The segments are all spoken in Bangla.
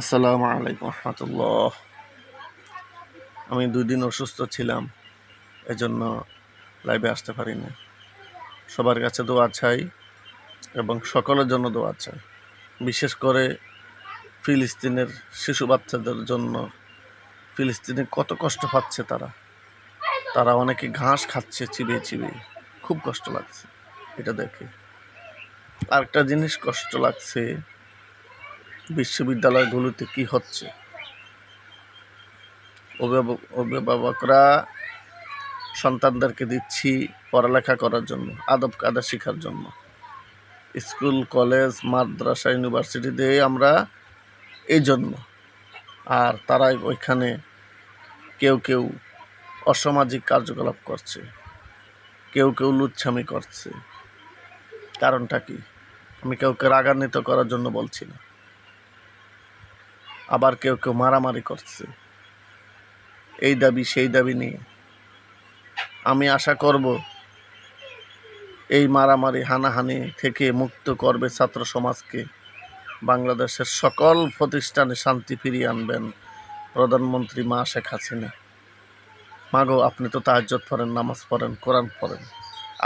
আসসালামু আলাইকুম রহমতুল্লাহ। আমি 2 দিন অসুস্থ ছিলাম, এজন্য লাইভে আসতে পারিনি। সবার কাছে দোয়া চাই এবং সকলের জন্য দোয়া চাই, বিশেষ করে ফিলিস্তিনের শিশু বাচ্চাদের জন্য। ফিলিস্তিনে কত কষ্ট পাচ্ছে তারা অনেকে ঘাস খাচ্ছে চিবিয়ে চিবিয়ে, খুব কষ্ট লাগছে এটা দেখে। আরেকটা জিনিস কষ্ট লাগছে, বিশ্ববিদ্যালয়গুলোতে কি হচ্ছে। অভিভাবকরা সন্তানদেরকে দিচ্ছি পড়ালেখা করার জন্য, আদব কায়দা শেখার জন্য। স্কুল, কলেজ, মাদ্রাসা, ইউনিভার্সিটিতে আমরা এই জন্য। আর তারা ওইখানে কেউ কেউ অসামাজিক কার্যকলাপ করছে, কেউ কেউ লুচ্ছামি করছে। কারণটা কি? আমি কাউকে রাগান্বিত করার জন্য বলছি না। আবার কেউ কেউ মারামারি করছে এই দাবি সেই দাবি নিয়ে। আমি আশা করব এই মারামারি হানাহানি থেকে মুক্ত করবে ছাত্র সমাজকে। বাংলাদেশের সকল প্রতিষ্ঠানে শান্তি ফিরিয়ে আনবেন প্রধানমন্ত্রী মা শেখ হাসিনা। মাগো, আপনি তো তাহাজ্জুদ পড়েন, নামাজ পড়েন, কোরআন পড়েন,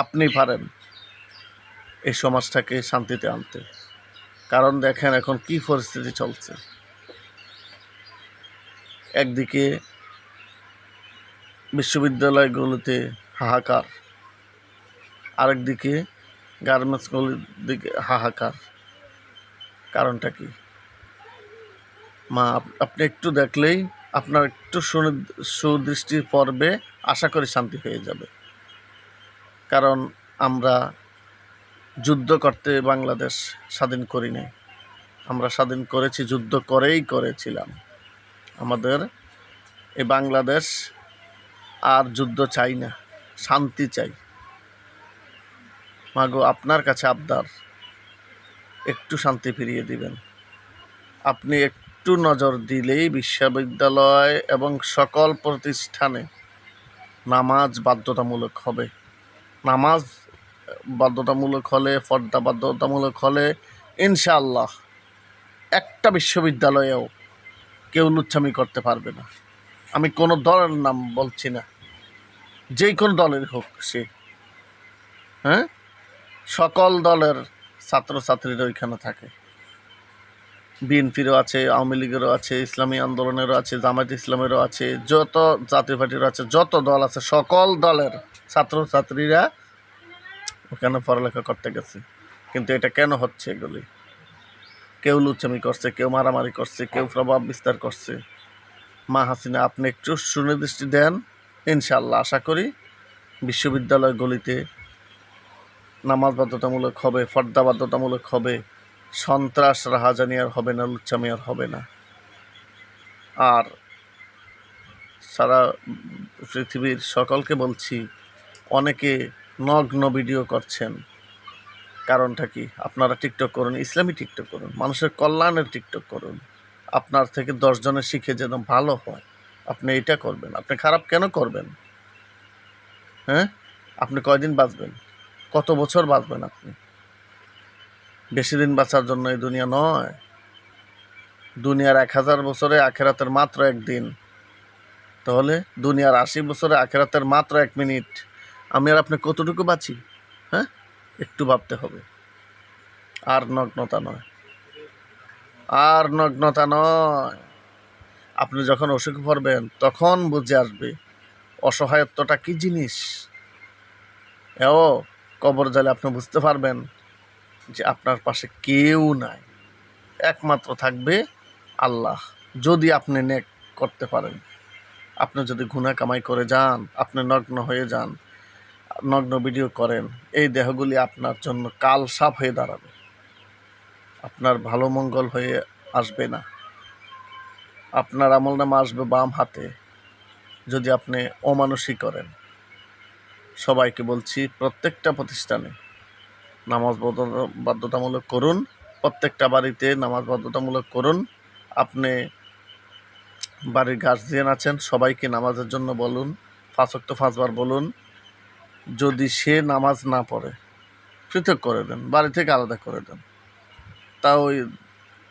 আপনি পারেন এই সমাজটাকে শান্তিতে আনতে। কারণ দেখেন এখন কি পরিস্থিতি চলছে। একদিকে বিশ্ববিদ্যালয়গুলোতে হাহাকার, আরেকদিকে গার্মেন্টসগুলোর দিকে হাহাকার। কারণটা কি? মা, আপনি একটু দেখলেই আপনার একটু সুদৃষ্টি পড়বে, আশা করি শান্তি হয়ে যাবে। কারণ আমরা যুদ্ধ করতে বাংলাদেশ স্বাধীন করি নাই, আমরা স্বাধীন করেছি যুদ্ধ করেছিলাম। আমাদের এই বাংলাদেশ আর যুদ্ধ চাই না, শান্তি চাই। মাগো, আপনার কাছে আবদার, একটু শান্তি ফিরিয়ে দিবেন। আপনি একটু নজর দিলেই বিশ্ববিদ্যালয় এবং সকল প্রতিষ্ঠানে নামাজ বাধ্যতামূলক হবে। নামাজ বাধ্যতামূলক হলে, পর্দা বাধ্যতামূলক হলে ইনশাআল্লাহ একটা বিশ্ববিদ্যালয়েও কেউ লুচ্ছামি করতে পারবে না। আমি কোনো দলের নাম বলছি না, যে কোনো দলের হোক সে, হ্যাঁ, সকল দলের ছাত্রছাত্রীরা ওইখানে থাকে। বিএনপিরও আছে, আওয়ামী লীগেরও আছে, ইসলামী আন্দোলনেরও আছে, জামায়াত ইসলামেরও আছে, যত জাতীয় পার্টিরও আছে, যত দল আছে সকল দলের ছাত্রছাত্রীরা ওখানে পড়ালেখা করতে গেছে। কিন্তু এটা কেন হচ্ছে? এগুলি কেউ লুচ্ছামি করছে, কেউ মারামারি করছে, কেউ প্রভাব বিস্তার করছে। মা হাসিনা, আপনি একটু সুনির্দিষ্টি দেন, ইনশাআল্লাহ আশা করি বিশ্ববিদ্যালয়গুলিতে নামাজ বাধ্যতামূলক হবে, পর্দা বাধ্যতামূলক হবে, সন্ত্রাস রাহাজানি আর হবে না, লুচ্ছামি আর হবে না। আর সারা পৃথিবীর সকলকে বলছি, অনেকে নগ্ন ভিডিও করছেন। কারণটা কি? আপনারা টিকটক করুন, ইসলামী টিকটক করুন, মানুষের কল্যাণের টিকটক করুন। আপনার থেকে 10 জনের শিখে যেন ভালো হয়, আপনি এটা করবেন। আপনি খারাপ কেন করবেন? হ্যাঁ, আপনি কয়দিন বাঁচবেন? কত বছর বাঁচবেন আপনি? বেশি দিন বাঁচার জন্য এই দুনিয়া নয়। দুনিয়ার 1000 বছরে, আখেরাতের মাত্র 1 দিন। তাহলে দুনিয়ার 80 বছরে, আখেরাতের মাত্র 1 মিনিট। আমি আর আপনি কতটুকু বাঁচি? হ্যাঁ, একটু ভাবতে হবে। আর নগ্নতা নয়, আর নগ্নতা নয়। আপনি যখন অসুখে পড়বেন তখন বুঝে আসবে অসহায়ত্বটা কি জিনিস। কবর জালে আপনি বুঝতে পারবেন যে আপনার পাশে কেউ নাই, একমাত্র থাকবে আল্লাহ। যদি আপনি নেক করতে পারেন, আপনি যদি গুনাহ কামাই করে যান, আপনি নগ্ন হয়ে যান, নগ্ন ভিডিও করেন, এই দেহগুলি আপনার জন্য কাল সাপ হয়ে দাঁড়াবে, আপনার ভালো মঙ্গল হয়ে আসবে না। আপনার আমলনামা আসবে বাম হাতে যদি আপনি অমানুষী করেন। সবাইকে বলছি, প্রত্যেকটা প্রতিষ্ঠানে নামাজ বাধ্যতামূলক করুন, প্রত্যেকটা বাড়িতে নামাজ বাধ্যতামূলক করুন। আপনি বাড়ির গার্জিয়ান আছেন, সবাইকে নামাজের জন্য বলুন, 5 ওয়াক্ত 5 বার বলুন। যদি সে নামাজ না পড়ে, পৃথক করে দেন, বাড়ি থেকে আলাদা করে দেন। তা ওই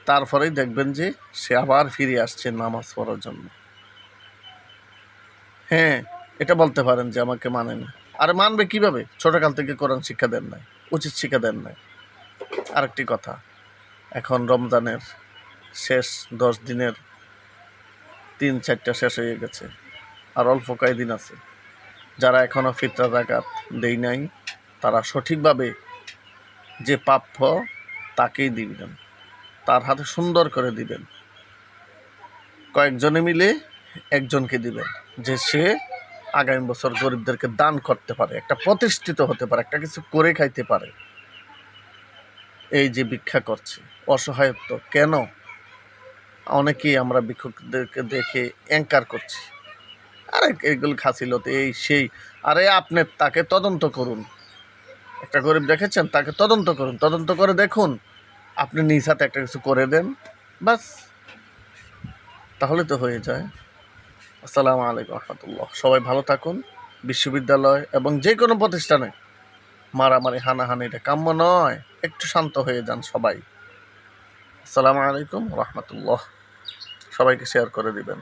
তারপরেই দেখবেন যে সে আবার ফিরে আসছে নামাজ পড়ার জন্য। হ্যাঁ, এটা বলতে পারেন যে আমাকে মানে না। আর মানবে কিভাবে? ছোটকাল থেকে কোরআন শিক্ষা দেন নাই, উচিত শিক্ষা দেন নাই। আরেকটি কথা, এখন রমজানের শেষ 10 দিনের 3-4টা শেষ হয়ে গেছে, আর অল্প কয়েকদিন আছে। যারা এখনো ফিতরা যাকাত দেই নাই, তারা সঠিকভাবে যে প্রাপ্য তাকেই দিবেন, তার হাতে সুন্দর করে দিবেন। কয়েকজনে মিলে একজনকে দিবেন, যে সে আগামী বছর গরিবদেরকে দান করতে পারে, একটা প্রতিষ্ঠিত হতে পারে, একটা কিছু করে খাইতে পারে। এই যে ভিক্ষা করছে, অসহায়ত্ব কেন? অনেকেই আমরা ভিক্ষুকদেরকে দেখে অ্যাঙ্কার করছি, আরে এগুলো খাসিলত এই সেই। আরে আপনি তাকে তদন্ত করুন, একটা গরিব দেখেছেন, তাকে তদন্ত করুন, তদন্ত করে দেখুন, আপনি নিজ হাতে একটা কিছু করে দেন, বাস, তাহলে তো হয়ে যায়। আসসালামু আলাইকুম রহমতুল্লাহ। সবাই ভালো থাকুন। বিশ্ববিদ্যালয় এবং যে কোনো প্রতিষ্ঠানে মারামারি হানাহানি এটা কাম্য নয়। একটু শান্ত হয়ে যান সবাই। আসসালামু আলাইকুম রহমতুল্লাহ। সবাইকে শেয়ার করে দিবেন।